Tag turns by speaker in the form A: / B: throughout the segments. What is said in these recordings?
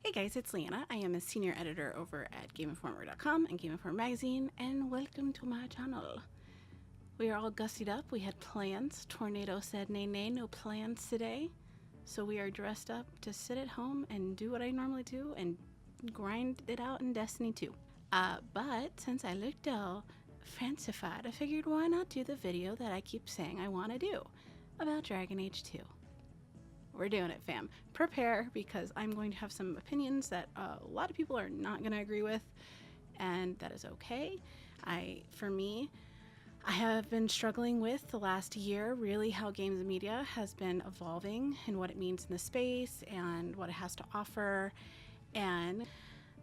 A: Hey guys, it's Liana. I am a senior editor over at GameInformer.com and Game Informer Magazine, and welcome to my channel. We are all gussied up. We had plans. Tornado said nay nay, no plans today. So we are dressed up to sit at home and do what I normally do and grind it out in Destiny 2. But since I looked all fancified, I figured why not do the video that I keep saying I want to do about Dragon Age 2. We're doing it, fam. Prepare, because I'm going to have some opinions that a lot of people are not going to agree with, and that is okay. For me, I have been struggling with the last year really how games media has been evolving and what it means in the space and what it has to offer. And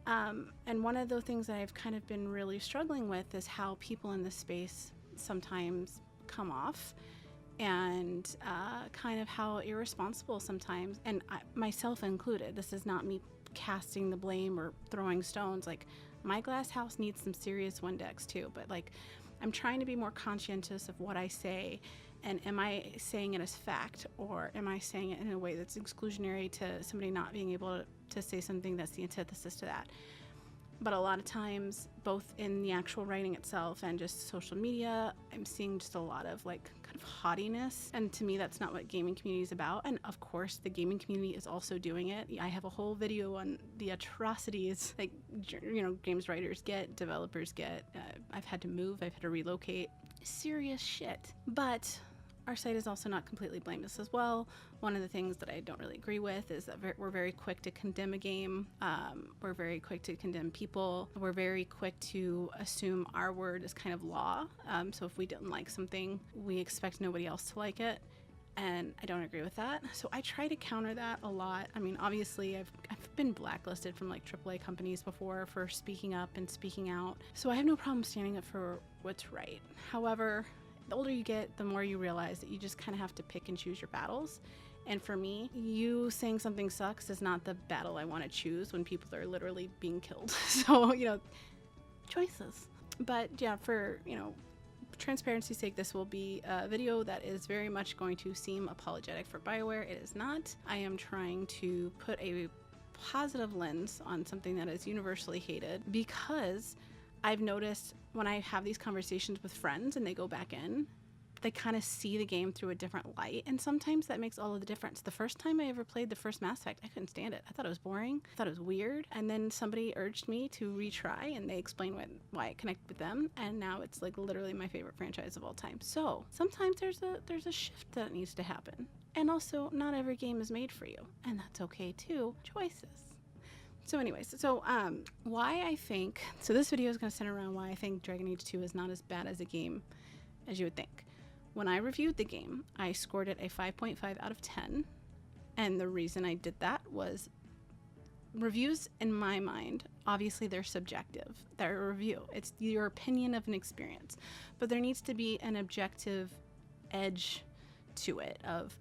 A: one of the things that I've kind of been really struggling with is how people in this space sometimes come off, and kind of how irresponsible sometimes, and myself included. This is not me casting the blame or throwing stones. Like, my glass house needs some serious Windex too, but like, I'm trying to be more conscientious of what I say, and am I saying it as fact, or am I saying it in a way that's exclusionary to somebody not being able to say something that's the antithesis to that. But a lot of times, both in the actual writing itself and just social media, I'm seeing just a lot of like kind of haughtiness. And to me, that's not what gaming community is about. And of course, the gaming community is also doing it. I have a whole video on the atrocities like, games writers get, developers get. I've had to move, I've had to relocate. Serious shit. But our site is also not completely blameless as well. One of the things that I don't really agree with is that we're very quick to condemn a game. We're very quick to condemn people. We're very quick to assume our word is kind of law. So if we didn't like something, we expect nobody else to like it. And I don't agree with that. So I try to counter that a lot. I mean, obviously I've been blacklisted from like AAA companies before for speaking up and speaking out. So I have no problem standing up for what's right. However, the older you get, the more you realize that you just kind of have to pick and choose your battles. And for me, you saying something sucks is not the battle I want to choose when people are literally being killed. So, choices. But yeah, for, transparency's sake, this will be a video that is very much going to seem apologetic for BioWare. It is not. I am trying to put a positive lens on something that is universally hated, because I've noticed when I have these conversations with friends and they go back in, they kind of see the game through a different light, and sometimes that makes all of the difference. The first time I ever played the first Mass Effect, I couldn't stand it. I thought it was boring. I thought it was weird. And then somebody urged me to retry, and they explained why it connected with them, and now it's like literally my favorite franchise of all time. So sometimes there's a shift that needs to happen. And also, not every game is made for you, and that's okay too. Choices. So anyways, why I think, so this video is going to center around why I think Dragon Age 2 is not as bad as a game as you would think. When I reviewed the game, I scored it a 5.5 out of 10. And the reason I did that was reviews, in my mind, obviously they're subjective. They're a review. It's your opinion of an experience. But there needs to be an objective edge to it of,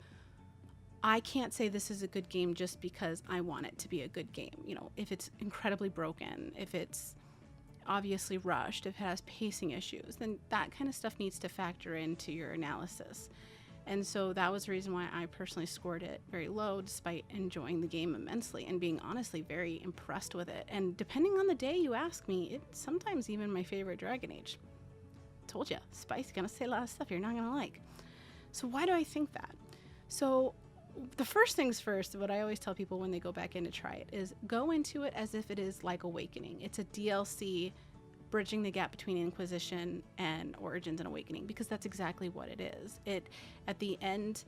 A: I can't say this is a good game just because I want it to be a good game. If it's incredibly broken, if it's obviously rushed, if it has pacing issues, then that kind of stuff needs to factor into your analysis. And so that was the reason why I personally scored it very low, despite enjoying the game immensely and being honestly very impressed with it. And depending on the day you ask me, it's sometimes even my favorite Dragon Age. Told ya, Spice gonna say a lot of stuff you're not gonna like. So why do I think that? So the first things first, what I always tell people when they go back in to try it is go into it as if it is like Awakening. It's a DLC bridging the gap between Inquisition and Origins and Awakening, because that's exactly what it is. It, at the end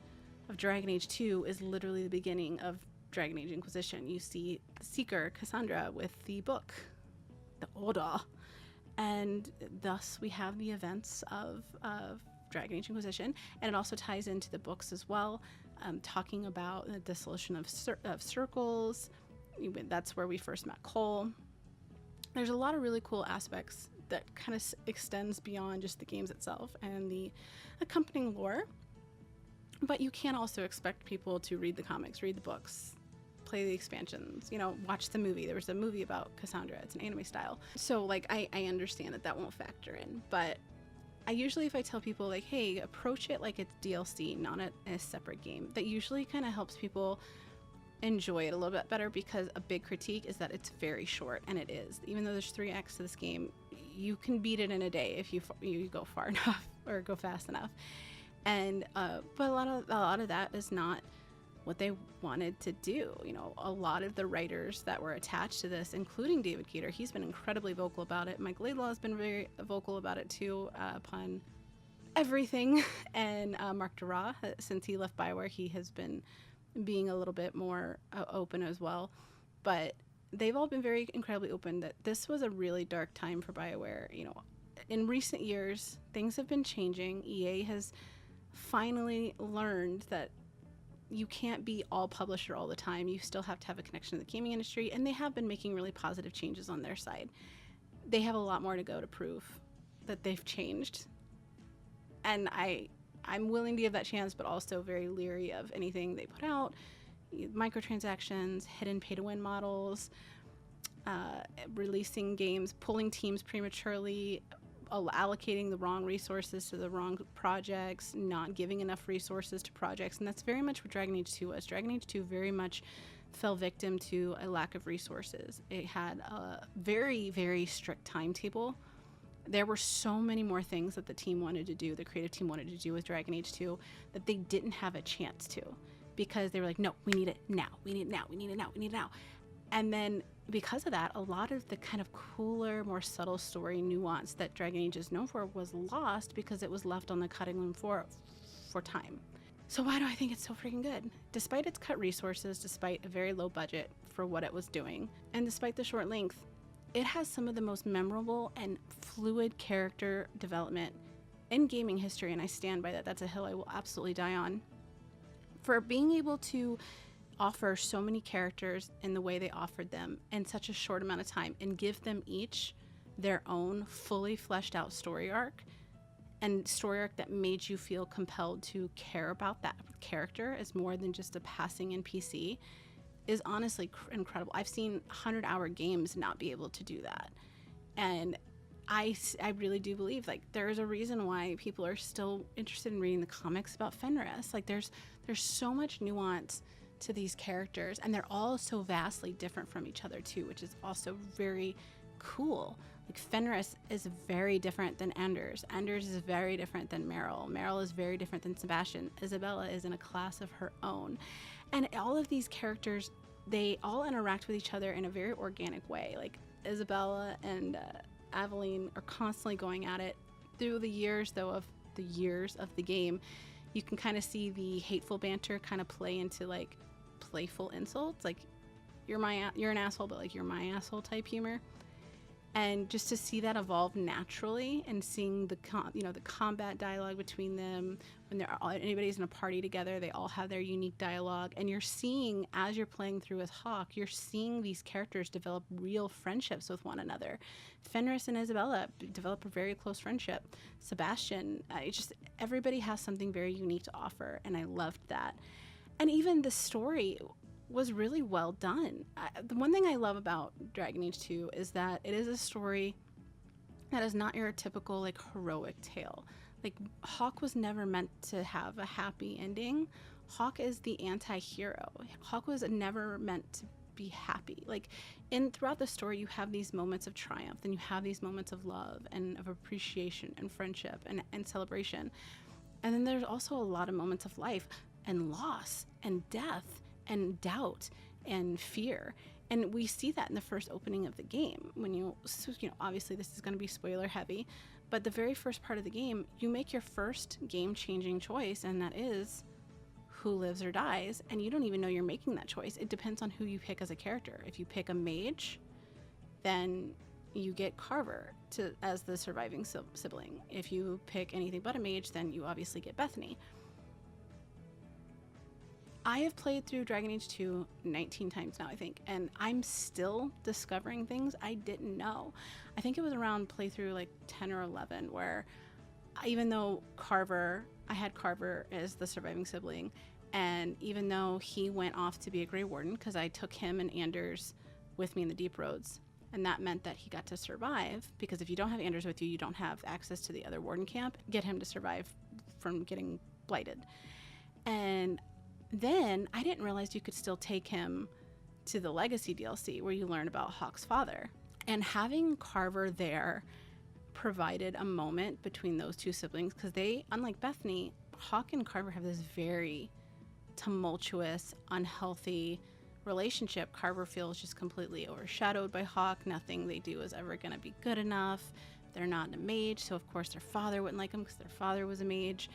A: of Dragon Age 2, is literally the beginning of Dragon Age Inquisition. You see the Seeker, Cassandra, with the book, the Order, and thus we have the events of Dragon Age Inquisition, and it also ties into the books as well. Talking about the dissolution of circles. That's where we first met Cole. There's a lot of really cool aspects that kind of extends beyond just the games itself and the accompanying lore. But you can also expect people to read the comics, read the books, play the expansions, watch the movie. There was a movie about Cassandra. It's an anime style. So like, I understand that won't factor in, but I usually, if I tell people like, hey, approach it like it's DLC, not a separate game, that usually kind of helps people enjoy it a little bit better, because a big critique is that it's very short, and it is. Even though there's 3 acts to this game, you can beat it in a day if you go far enough or go fast enough. And but a lot of that is not what they wanted to do. You know, a lot of the writers that were attached to this, including David Keeter, he's been incredibly vocal about it. Mike Laidlaw has been very vocal about it too, upon everything. And Mark Dara, since he left BioWare, he has been being a little bit more open as well. But they've all been very incredibly open that this was a really dark time for BioWare. You know, in recent years, things have been changing. EA has finally learned that you can't be all publisher all the time. You still have to have a connection to the gaming industry, and they have been making really positive changes on their side. They have a lot more to go to prove that they've changed. And I'm willing to give that chance, but also very leery of anything they put out. Microtransactions, hidden pay-to-win models, releasing games, pulling teams prematurely, allocating the wrong resources to the wrong projects, not giving enough resources to projects. And that's very much what Dragon Age 2 was. Dragon Age 2 very much fell victim to a lack of resources. It had a very, very strict timetable. There were so many more things that the team wanted to do, the creative team wanted to do with Dragon Age 2, that they didn't have a chance to, because they were like, no, we need it now, we need it now, we need it now, we need it now. And then because of that, a lot of the kind of cooler, more subtle story nuance that Dragon Age is known for was lost, because it was left on the cutting room floor for time. So why do I think it's so freaking good? Despite its cut resources, despite a very low budget for what it was doing, and despite the short length, it has some of the most memorable and fluid character development in gaming history, and I stand by that. That's a hill I will absolutely die on. For being able to offer so many characters in the way they offered them in such a short amount of time, and give them each their own fully fleshed out story arc, and story arc that made you feel compelled to care about that character as more than just a passing NPC, is honestly incredible. I've seen 100-hour games not be able to do that. And I really do believe, like, there's a reason why people are still interested in reading the comics about Fenris. Like, there's so much nuance to these characters, and they're all so vastly different from each other too, which is also very cool. Like, Fenris is very different than Anders. Anders is very different than Meryl. Meryl is very different than Sebastian. Isabella is in a class of her own. And all of these characters, they all interact with each other in a very organic way. Like, Isabella and Aveline are constantly going at it. Through the years, though, of the game, you can kind of see the hateful banter kind of play into, like, playful insults, like, you're an asshole, but, like, you're my asshole type humor. And just to see that evolve naturally, and seeing the combat dialogue between them, when anybody's in a party together, they all have their unique dialogue, and you're seeing, as you're playing through with Hawk, you're seeing these characters develop real friendships with one another. Fenris and Isabella develop a very close friendship. Sebastian, everybody has something very unique to offer, and I loved that. And even the story was really well done. The one thing I love about Dragon Age 2 is that it is a story that is not your typical, like, heroic tale. Like, Hawk was never meant to have a happy ending. Hawk is the anti-hero. Hawk was never meant to be happy. Like, throughout the story, you have these moments of triumph, and you have these moments of love and of appreciation and friendship and celebration. And then there's also a lot of moments of life and loss and death and doubt and fear. And we see that in the first opening of the game. When obviously this is going to be spoiler heavy, but the very first part of the game, you make your first game-changing choice, and that is who lives or dies, and you don't even know you're making that choice. It depends on who you pick as a character. If you pick a mage, then you get Carver as the surviving sibling. If you pick anything but a mage, then you obviously get Bethany. I have played through Dragon Age 2 19 times now, I think, and I'm still discovering things I didn't know. I think it was around playthrough like 10 or 11 where, even though I had Carver as the surviving sibling, and even though he went off to be a Grey Warden, because I took him and Anders with me in the Deep Roads, and that meant that he got to survive, because if you don't have Anders with you, you don't have access to the other Warden camp. Get him to survive from getting blighted. And then I didn't realize you could still take him to the Legacy DLC where you learn about Hawk's father. And having Carver there provided a moment between those two siblings, because they, unlike Bethany, Hawk and Carver have this very tumultuous, unhealthy relationship. Carver feels just completely overshadowed by Hawk. Nothing they do is ever going to be good enough. They're not a mage, so of course their father wouldn't like him because their father was a mage.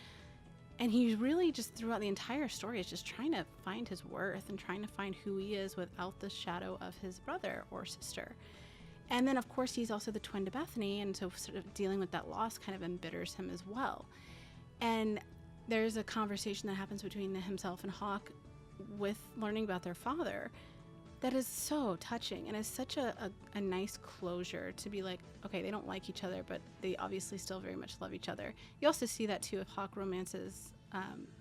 A: And he's really just throughout the entire story is just trying to find his worth and trying to find who he is without the shadow of his brother or sister. And then of course he's also the twin to Bethany, and so sort of dealing with that loss kind of embitters him as well. And there's a conversation that happens between himself and Hawk with learning about their father that is so touching and is such a nice closure to be like, okay, they don't like each other, but they obviously still very much love each other. You also see that too if Hawk romances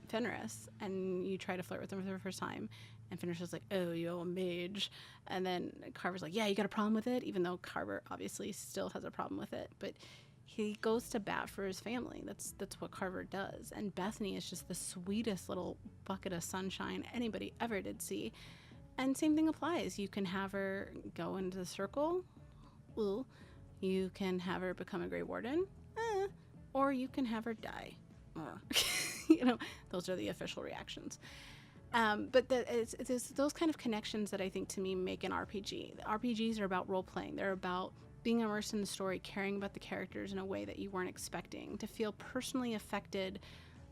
A: Fenris and you try to flirt with him for the first time, and Fenris is like, oh, you're a mage. And then Carver's like, yeah, you got a problem with it? Even though Carver obviously still has a problem with it. But he goes to bat for his family. That's what Carver does. And Bethany is just the sweetest little bucket of sunshine anybody ever did see. And same thing applies. You can have her go into the circle. Ooh. You can have her become a Grey Warden. Or you can have her die. You know, those are the official reactions. But it's those kind of connections that I think to me make an RPG. The RPGs are about role-playing. They're about being immersed in the story, caring about the characters in a way that you weren't expecting, to feel personally affected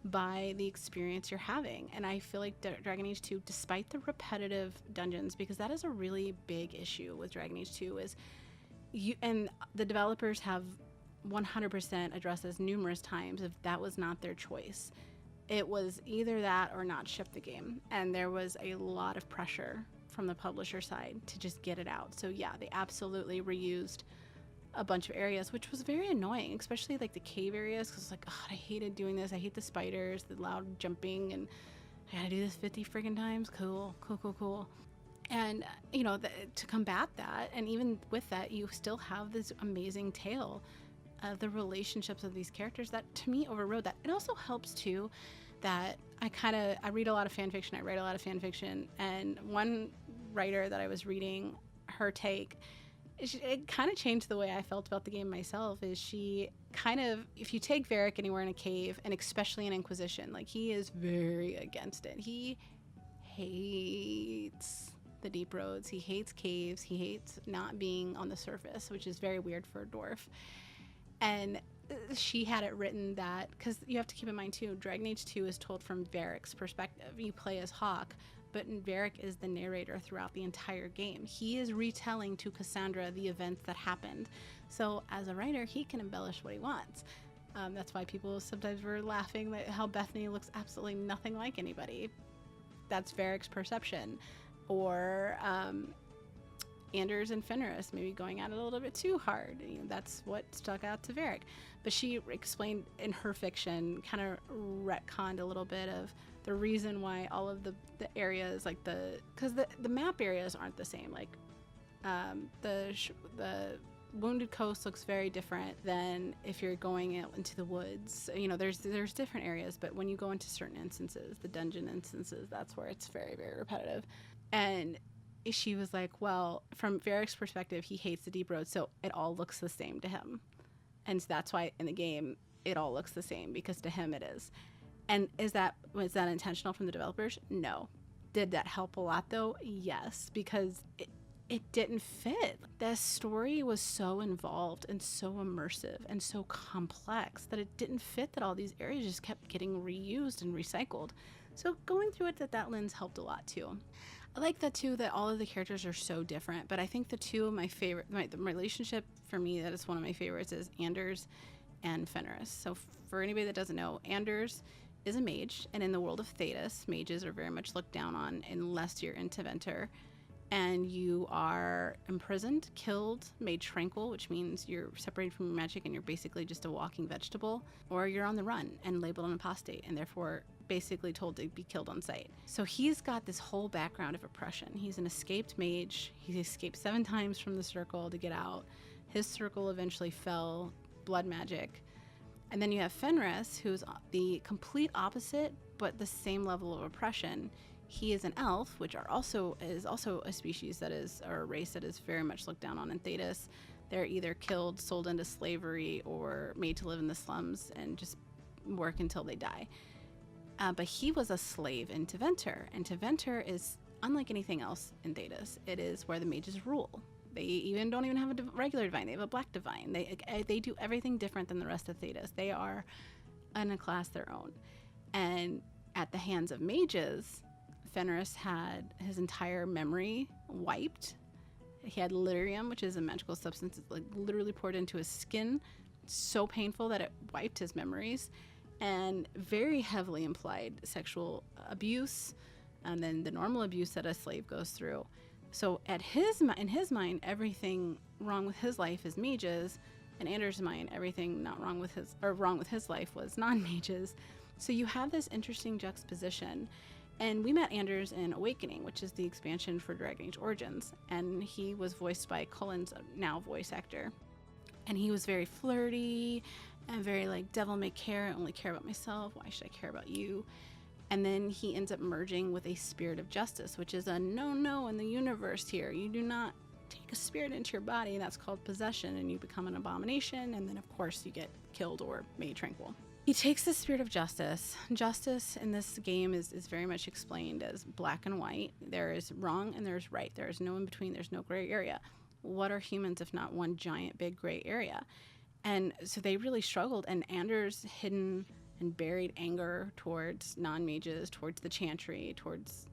A: by the experience you're having. And I feel like Dragon Age 2, despite the repetitive dungeons, because that is a really big issue with Dragon Age 2, is you, and the developers have 100% addressed this numerous times, if that was not their choice. It was either that or not ship the game. And there was a lot of pressure from the publisher side to just get it out. So yeah, they absolutely reused a bunch of areas, which was very annoying, especially like the cave areas, because it's like, oh, I hated doing this. I hate the spiders, the loud jumping, and I gotta do this 50 friggin' times. Cool. And you know, to combat that, and even with that, you still have this amazing tale of the relationships of these characters that to me overrode that. It also helps too that I read a lot of fan fiction, I write a lot of fan fiction, and one writer that I was reading, her take, it kind of changed the way I felt about the game myself. Is she kind of, if you take Varric anywhere in a cave, and especially in Inquisition, like he is very against it. He hates the deep roads, he hates caves, he hates not being on the surface, which is very weird for a dwarf. And she had it written that, because you have to keep in mind too, Dragon Age 2 is told from Varric's perspective. You play as Hawk, but Varric is the narrator throughout the entire game. He is retelling to Cassandra the events that happened. So as a writer, he can embellish what he wants. That's why people sometimes were laughing at how Bethany looks absolutely nothing like anybody. That's Varric's perception. Or Anders and Fenris maybe going at it a little bit too hard. You know, that's what stuck out to Varric. But she explained in her fiction, kind of retconned a little bit of the reason why all of the areas, like because the map areas aren't the same. Like the Wounded Coast looks very different than if you're going out into the woods. You know, there's different areas, but when you go into certain instances, the dungeon instances, that's where it's very, very repetitive. And she was like, well, from Varric's perspective, he hates the deep road, so it all looks the same to him. And so that's why in the game, it all looks the same, because to him it is. And was that intentional from the developers? No. Did that help a lot though? Yes, because it didn't fit. The story was so involved and so immersive and so complex that it didn't fit that all these areas just kept getting reused and recycled. So going through it that lens helped a lot too. I like that too, that all of the characters are so different, but I think the two of my favorite, the relationship for me that is one of my favorites is Anders and Fenris. So for anybody that doesn't know, Anders is a mage, and in the world of Thetis, mages are very much looked down on unless you're into Venter, and you are imprisoned, killed, made tranquil, which means you're separated from your magic and you're basically just a walking vegetable, or you're on the run and labeled an apostate and therefore basically told to be killed on sight. So he's got this whole background of oppression. He's an escaped mage. He escaped 7 times from the circle to get out. His circle eventually fell, blood magic. And then you have Fenris, who's the complete opposite, but the same level of oppression. He is an elf, which is also a species that is, or a race that is very much looked down on in Thedas. They're either killed, sold into slavery, or made to live in the slums and just work until they die. But he was a slave in Tevinter, and Tevinter is unlike anything else in Thedas. It is where the mages rule. They don't even have a regular divine. They have a black divine. They do everything different than the rest of Thedas. They are in a class their own. And at the hands of mages, Fenris had his entire memory wiped. He had lyrium, which is a magical substance. It's like literally poured into his skin. So painful that it wiped his memories. And very heavily implied sexual abuse, and then the normal abuse that a slave goes through. So in his mind, everything wrong with his life is mages. In Anders' mind, everything wrong with his life was non-mages. So you have this interesting juxtaposition. And we met Anders in Awakening, which is the expansion for Dragon Age Origins. And he was voiced by Cullen's now voice actor. And he was very flirty and very like, devil may care, I only care about myself. Why should I care about you? And then he ends up merging with a spirit of justice, which is a no in the universe here. You do not take a spirit into your body. That's called possession, and you become an abomination. And then, of course, you get killed or made tranquil. He takes the spirit of justice. Justice in this game is very much explained as black and white. There is wrong and there's right. There is no in between. There's no gray area. What are humans if not one giant big gray area? And so they really struggled. And Anders' hidden and buried anger towards non-mages, towards the Chantry, towards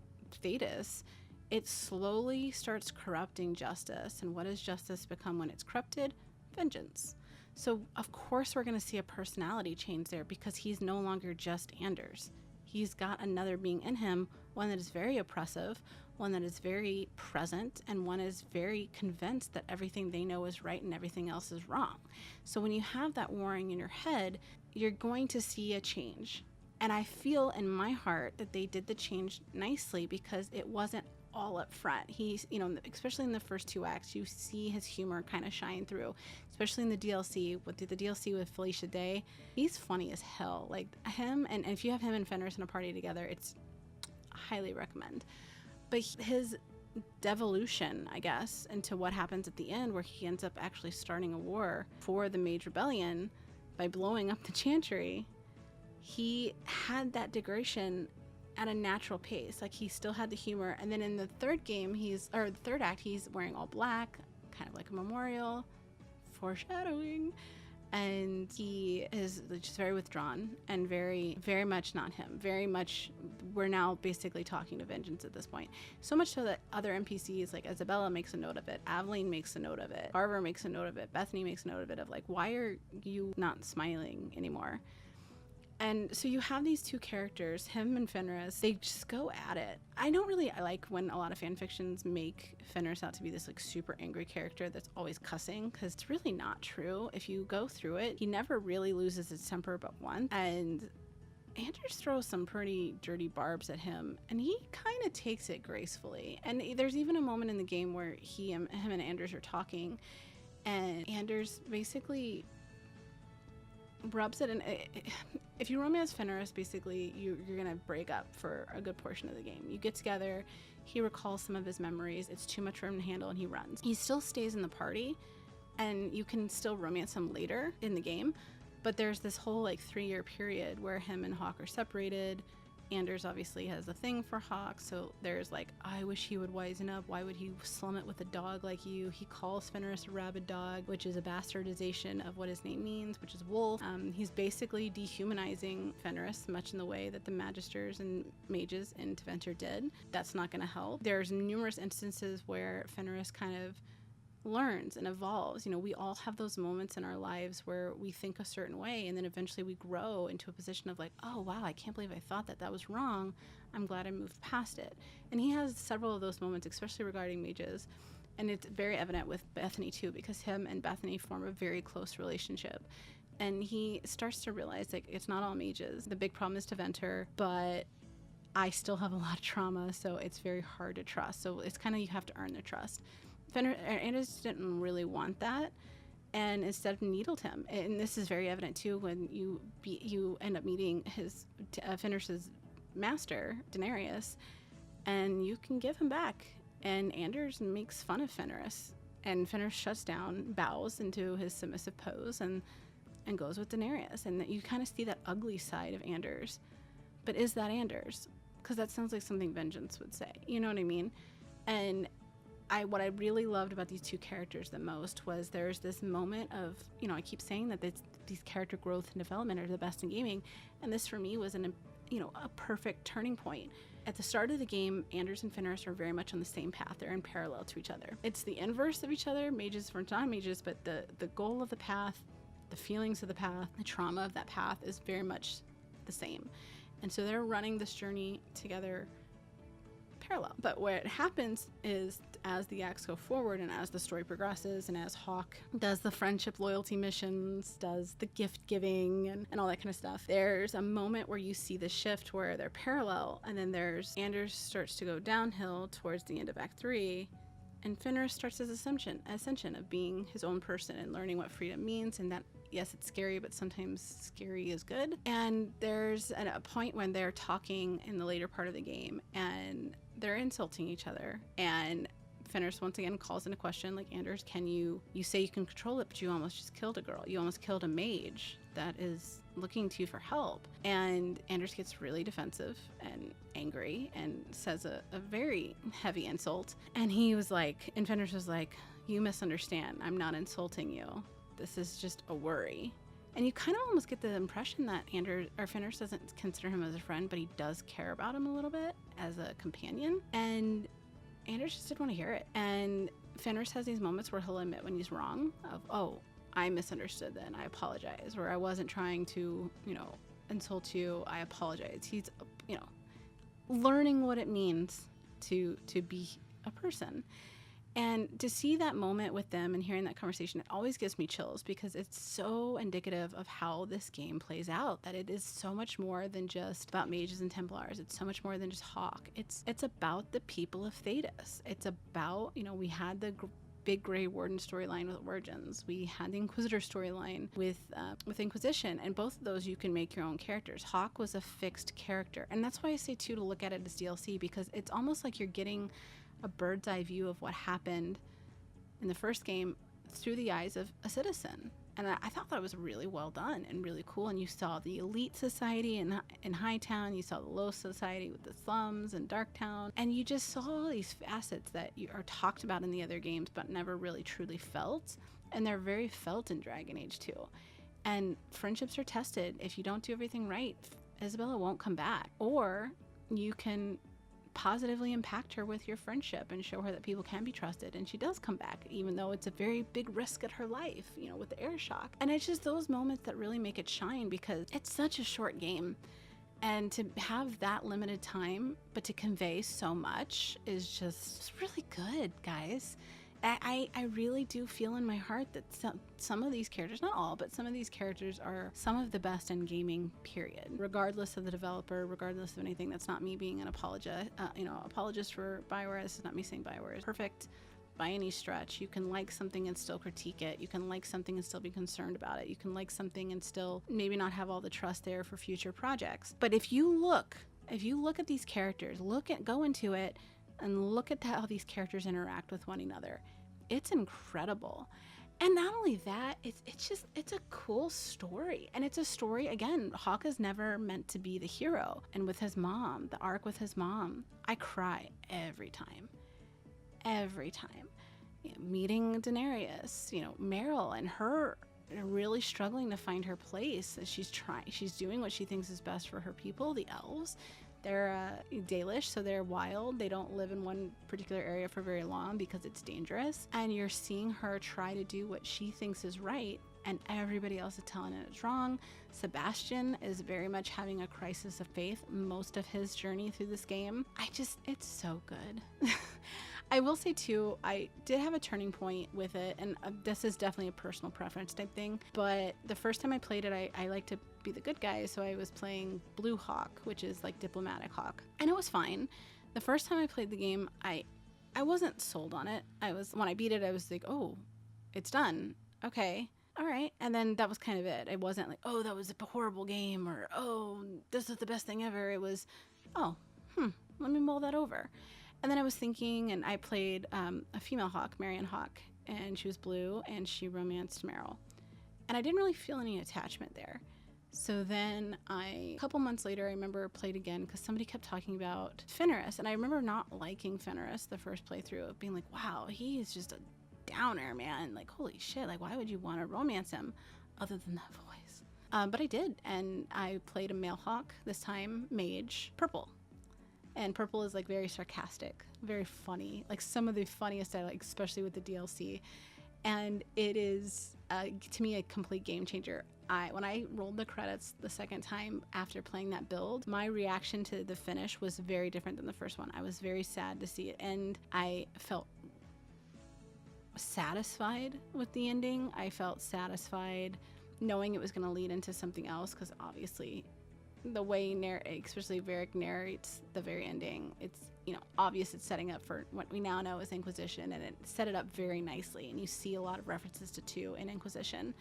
A: Thedas, it slowly starts corrupting justice. And what does justice become when it's corrupted? Vengeance. So, of course, we're going to see a personality change there because he's no longer just Anders. He's got another being in him, one that is very oppressive, one that is very present, and one is very convinced that everything they know is right and everything else is wrong. So when you have that warring in your head, you're going to see a change. And I feel in my heart that they did the change nicely because it wasn't all up front. He's, especially in the first 2 acts, you see his humor kind of shine through, especially in the DLC. With the DLC with Felicia Day, he's funny as hell. Like him, and if you have him and Fenris in a party together, it's highly recommend. But his devolution, I guess, into what happens at the end, where he ends up actually starting a war for the Mage Rebellion by blowing up the Chantry, he had that degradation at a natural pace. Like he still had the humor. And then in the third act, he's wearing all black, kind of like a memorial, foreshadowing. And he is just very withdrawn and very, very much not him. Very much, we're now basically talking to vengeance at this point. So much so that other NPCs like Isabella makes a note of it, Aveline makes a note of it, Carver makes a note of it, Bethany makes a note of it, of like, why are you not smiling anymore? And so you have these two characters, him and Fenris, they just go at it. I like when a lot of fan fictions make Fenris out to be this like super angry character that's always cussing, because it's really not true. If you go through it, he never really loses his temper but once. And Anders throws some pretty dirty barbs at him, and he kind of takes it gracefully. And there's even a moment in the game where him and Anders are talking, and Anders basically rubs it, and if you romance Fenris, basically you're gonna break up for a good portion of the game. You get together, he recalls some of his memories, it's too much for him to handle, and he runs. He still stays in the party, and you can still romance him later in the game, but there's this whole like 3-year period where him and Hawk are separated. Anders obviously has a thing for Hawk, so there's like, I wish he would wisen up. Why would he slum it with a dog like you? He calls Fenris a rabid dog, which is a bastardization of what his name means, which is wolf. He's basically dehumanizing Fenris, much in the way that the Magisters and mages in Tevinter did. That's not going to help. There's numerous instances where Fenris kind of learns and evolves. We all have those moments in our lives where we think a certain way, and then eventually we grow into a position of like, oh wow, I can't believe I thought that was wrong. I'm glad I moved past it. And he has several of those moments, especially regarding mages, and it's very evident with Bethany too, because him and Bethany form a very close relationship, and he starts to realize like it's not all mages. The big problem is Tevinter, but I still have a lot of trauma, so it's very hard to trust. So it's kind of, you have to earn their trust. Anders didn't really want that, and instead needled him. And this is very evident too when you end up meeting his Fenris's master, Daenerys, and you can give him back. And Anders makes fun of Fenris, and Fenris shuts down, bows into his submissive pose, and goes with Daenerys. And you kind of see that ugly side of Anders. But is that Anders? Because that sounds like something Vengeance would say. You know what I mean? And what I really loved about these two characters the most was there's this moment of, I keep saying that these character growth and development are the best in gaming, and this for me was a perfect turning point. At the start of the game, Anders and Fenris are very much on the same path. They're in parallel to each other. It's the inverse of each other, mages versus non-mages, but the goal of the path, the feelings of the path, the trauma of that path is very much the same. And so they're running this journey together parallel. But what happens is, as the acts go forward and as the story progresses and as Hawke does the friendship loyalty missions, does the gift giving and all that kind of stuff, there's a moment where you see the shift where they're parallel, and then Anders starts to go downhill towards the end of Act 3, and Fenris starts his ascension of being his own person and learning what freedom means, and that, yes, it's scary, but sometimes scary is good. And there's a point when they're talking in the later part of the game, and they're insulting each other, and Fenris once again calls into question, like, Anders, you say you can control it, but you almost just killed a girl. You almost killed a mage that is looking to you for help. And Anders gets really defensive and angry and says a very heavy insult. And Fenris was like, you misunderstand. I'm not insulting you. This is just a worry. And you kind of almost get the impression that Fenris doesn't consider him as a friend, but he does care about him a little bit as a companion. And Anders just didn't want to hear it. And Fenris has these moments where he'll admit when he's wrong of, oh, I misunderstood then, I apologize. Or I wasn't trying to, insult you, I apologize. He's, learning what it means to be a person. And to see that moment with them and hearing that conversation, it always gives me chills, because it's so indicative of how this game plays out, that it is so much more than just about mages and Templars. It's so much more than just Hawke. It's about the people of Thedas. It's about, we had the big Grey Warden storyline with Origins. We had the Inquisitor storyline with Inquisition, and both of those you can make your own characters. Hawke was a fixed character, and that's why I say too to look at it as DLC, because it's almost like you're getting a bird's eye view of what happened in the first game through the eyes of a citizen. And I thought that was really well done and really cool. And you saw the elite society in Hightown, you saw the low society with the slums and Darktown, and you just saw all these facets that are talked about in the other games but never really truly felt. And they're very felt in Dragon Age 2. And friendships are tested. If you don't do everything right, Isabella won't come back. Or you can positively impact her with your friendship and show her that people can be trusted, and she does come back, even though it's a very big risk at her life, with the air shock. And it's just those moments that really make it shine, because it's such a short game, and to have that limited time but to convey so much is just really good, guys. I really do feel in my heart that some of these characters, not all, but some of these characters are some of the best in gaming, period. Regardless of the developer, regardless of anything. That's not me being an apologist for BioWare. This is not me saying BioWare is perfect by any stretch. You can like something and still critique it. You can like something and still be concerned about it. You can like something and still maybe not have all the trust there for future projects. But if you look at these characters, go into it and look at how these characters interact with one another. It's incredible. And not only that, it's a cool story. And it's a story, again, Hawke is never meant to be the hero. And with his mom, the arc with his mom, I cry every time. Every time. Meeting Daenerys, Meryl and her really struggling to find her place. She's doing what she thinks is best for her people, the elves. They're Dalish, so they're wild. They don't live in one particular area for very long because it's dangerous. And you're seeing her try to do what she thinks is right, and everybody else is telling her it's wrong. Sebastian is very much having a crisis of faith most of his journey through this game. It's so good. I will say too, I did have a turning point with it, and this is definitely a personal preference type thing, but the first time I played it, I like to be the good guy, so I was playing Blue Hawk, which is like diplomatic Hawk, and it was fine. The first time I played the game, I wasn't sold on it. When I beat it, I was like, oh, it's done. okay, all right. And then that was kind of it. It wasn't like, oh, that was a horrible game, or oh, this is the best thing ever. It was, oh, let me mull that over. And then I was thinking, and I played a female hawk, Marion Hawk, and she was blue, and she romanced Meryl. And I didn't really feel any attachment there. So then a couple months later, I remember played again because somebody kept talking about Fenris. And I remember not liking Fenris the first playthrough, of being like, wow, he is just a downer, man. Like, holy shit, like, why would you want to romance him other than that voice? But I did, and I played a male hawk, this time mage, purple. And purple is like very sarcastic, very funny, like some of the funniest I like, especially with the DLC. And it is, to me, a complete game changer. When I rolled the credits the second time after playing that build, my reaction to the finish was very different than the first one. I was very sad to see it end. I felt satisfied with the ending. I felt satisfied knowing it was going to lead into something else, because obviously the way especially Varric narrates the very ending, it's, you know, obvious it's setting up for what we now know as Inquisition, and it set it up very nicely. And you see a lot of references to 2 in Inquisition,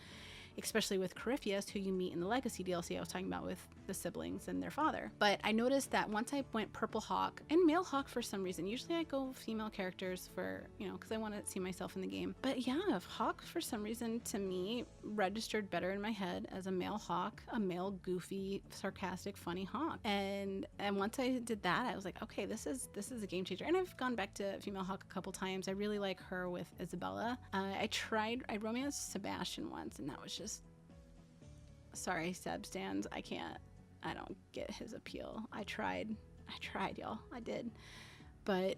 A: especially with Corypheus, who you meet in the Legacy DLC I was talking about with the siblings and their father. But I noticed that once I went Purple Hawk and Male Hawk for some reason, usually I go female characters for, you know, because I want to see myself in the game. But yeah, Hawk for some reason to me registered better in my head as a male hawk, a male goofy, sarcastic, funny hawk. And once I did that, I was like, okay, this is a game changer. And I've gone back to female hawk a couple times. I really like her with Isabella. I romanced Sebastian once, and that was just, sorry, Seb stands. I don't get his appeal. I tried, y'all. I did. But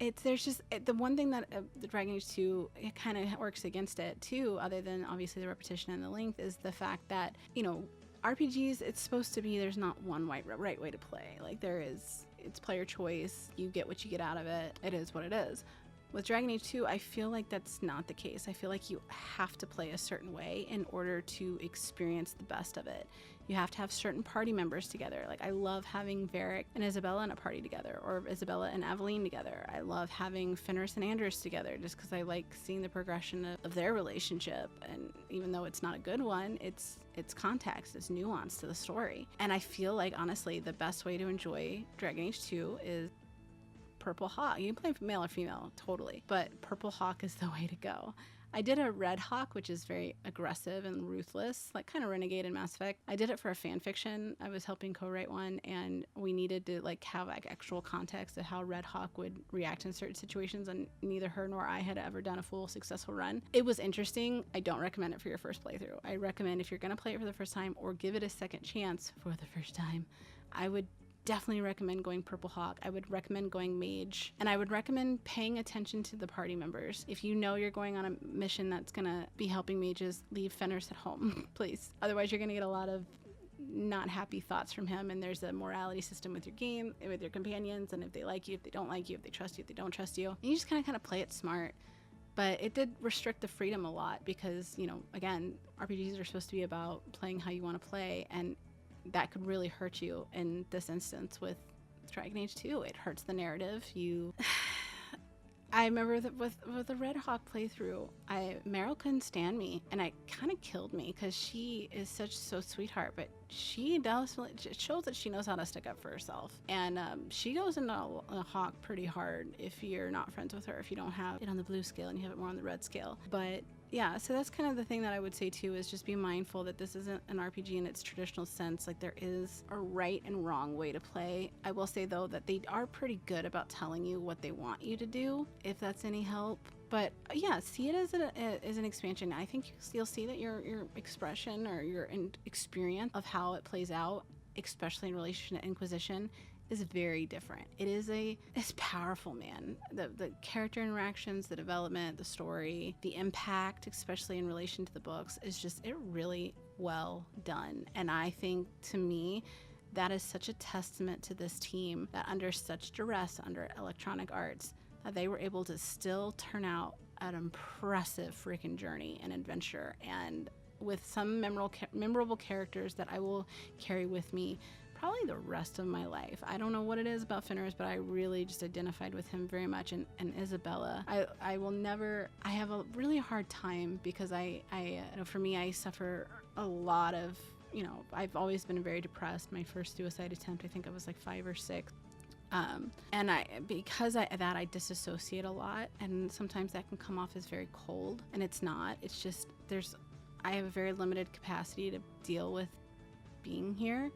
A: the one thing that the Dragon Age 2, it kind of works against it too, other than obviously the repetition and the length, is the fact that, you know, RPGs, it's supposed to be, there's not one right way to play. Like, it's player choice. You get what you get out of it. It is what it is. With Dragon Age 2, I feel like that's not the case. I feel like you have to play a certain way in order to experience the best of it. You have to have certain party members together. Like, I love having Varric and Isabella in a party together, or Isabella and Aveline together. I love having Fenris and Anders together, just because I like seeing the progression of their relationship. And even though it's not a good one, it's context, it's nuance to the story. And I feel like, honestly, the best way to enjoy Dragon Age 2 is Purple Hawk. You can play male or female, totally, but Purple Hawk is the way to go. I did a Red Hawk, which is very aggressive and ruthless, like kind of Renegade in Mass Effect. I did it for a fan fiction. I was helping co-write one, and we needed to like have like actual context of how Red Hawk would react in certain situations, and neither her nor I had ever done a full successful run. It was interesting. I don't recommend it for your first playthrough. I recommend, if you're going to play it for the first time or give it a second chance for the first time, I would definitely recommend going Purple Hawk. I would recommend going Mage, and I would recommend paying attention to the party members. If you know you're going on a mission that's gonna be helping mages, leave Fenris at home, please. Otherwise, you're gonna get a lot of not happy thoughts from him, and there's a morality system with your game, with your companions, and if they like you, if they don't like you, if they trust you, if they don't trust you. And you just kind of play it smart. But it did restrict the freedom a lot because, you know, again, RPGs are supposed to be about playing how you want to play, and that could really hurt you in this instance with Dragon Age 2. It hurts the narrative. I remember that with the Red Hawk playthrough, Meryl couldn't stand me, and it kind of killed me because she is so sweetheart, but she does, it shows that she knows how to stick up for herself. And she goes into a Hawk pretty hard if you're not friends with her, if you don't have it on the blue scale and you have it more on the red scale. But yeah, so that's kind of the thing that I would say too, is just be mindful that this isn't an RPG in its traditional sense. Like, there is a right and wrong way to play. I will say though that they are pretty good about telling you what they want you to do, if that's any help. But yeah, see it as an expansion. I think you'll see that your expression or your experience of how it plays out, especially in relation to Inquisition, is very different. It's powerful, man. The character interactions, the development, the story, the impact, especially in relation to the books, is just, it really well done. And I think, to me, that is such a testament to this team, that under such duress, under Electronic Arts, that they were able to still turn out an impressive freaking journey and adventure, and with some memorable characters that I will carry with me probably the rest of my life. I don't know what it is about Fenris, but I really just identified with him very much. And Isabella, I will never, I have a really hard time because I for me, I suffer a lot of, I've always been very depressed. My first suicide attempt, I think I was like 5 or 6. And because I disassociate a lot, and sometimes that can come off as very cold, and it's not. It's just I have a very limited capacity to deal with being here,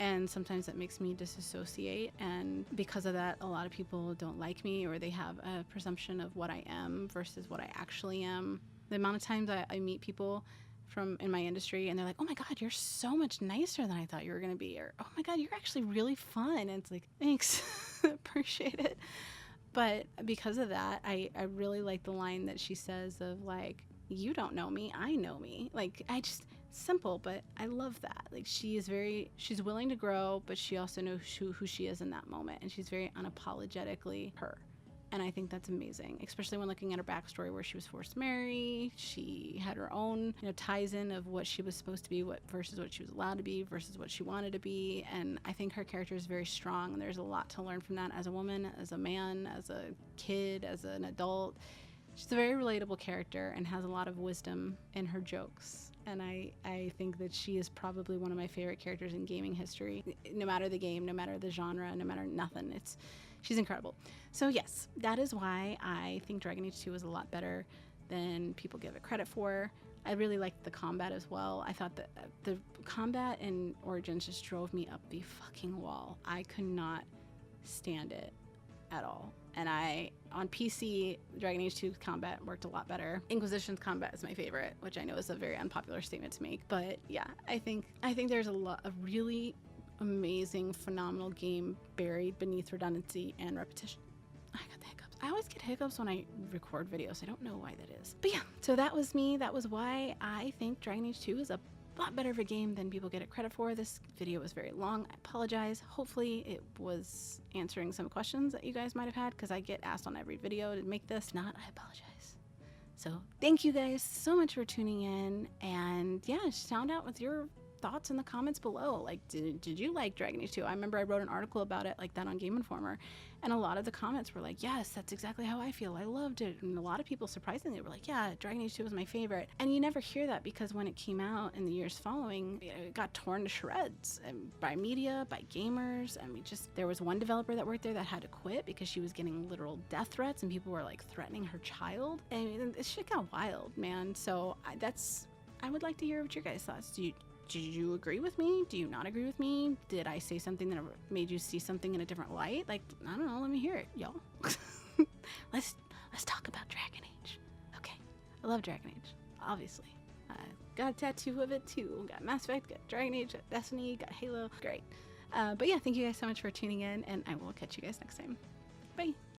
A: and sometimes that makes me disassociate, and because of that, a lot of people don't like me, or they have a presumption of what I am versus what I actually am. The amount of times I meet people from in my industry and they're like, oh my God, you're so much nicer than I thought you were going to be, or oh my God, you're actually really fun. And it's like, thanks. Appreciate it. But because of that, I really like the line that she says of like, you don't know me, I know me. Like, simple, but I love that. Like, she's willing to grow, but she also knows who she is in that moment, and she's very unapologetically her. And I think that's amazing, especially when looking at her backstory where she was forced to marry. She had her own, ties in of what she was supposed to be, versus what she was allowed to be, versus what she wanted to be. And I think her character is very strong, and there's a lot to learn from that as a woman, as a man, as a kid, as an adult. She's a very relatable character and has a lot of wisdom in her jokes. And I think that she is probably one of my favorite characters in gaming history. No matter the game, no matter the genre, no matter nothing, she's incredible. So yes, that is why I think Dragon Age 2 is a lot better than people give it credit for. I really liked the combat as well. I thought that the combat in Origins just drove me up the fucking wall. I could not stand it at all. And on PC, Dragon Age 2 combat worked a lot better. Inquisition's combat is my favorite, which I know is a very unpopular statement to make. But yeah, I think there's a lot of really amazing, phenomenal game buried beneath redundancy and repetition. I got the hiccups. I always get hiccups when I record videos. I don't know why that is. But yeah, so that was me. That was why I think Dragon Age 2 is a lot better of a game than people get it credit for. This video was very long. I apologize. Hopefully it was answering some questions that you guys might have had, because I get asked on every video to make this. If not, I apologize. So thank you guys so much for tuning in, and yeah, sound out with your thoughts in the comments below. Like, did you like Dragon Age 2? I remember I wrote an article about it like that on Game Informer, and a lot of the comments were like, yes, that's exactly how I feel. I loved it. And a lot of people surprisingly were like, yeah, Dragon Age 2 was my favorite. And you never hear that, because when it came out in the years following, it got torn to shreds, and by media, by gamers. And there was one developer that worked there that had to quit because she was getting literal death threats, and people were like threatening her child. And this shit got wild, man. So I would like to hear what your guys' thoughts. Did you agree with me? Do you not agree with me? Did I say something that made you see something in a different light? Like, I don't know. Let me hear it, y'all. Let's talk about Dragon Age. Okay, I love Dragon Age, obviously. Got a tattoo of it too. Got Mass Effect, got Dragon Age, got Destiny, got Halo. Great. But yeah, thank you guys so much for tuning in, and I will catch you guys next time. Bye.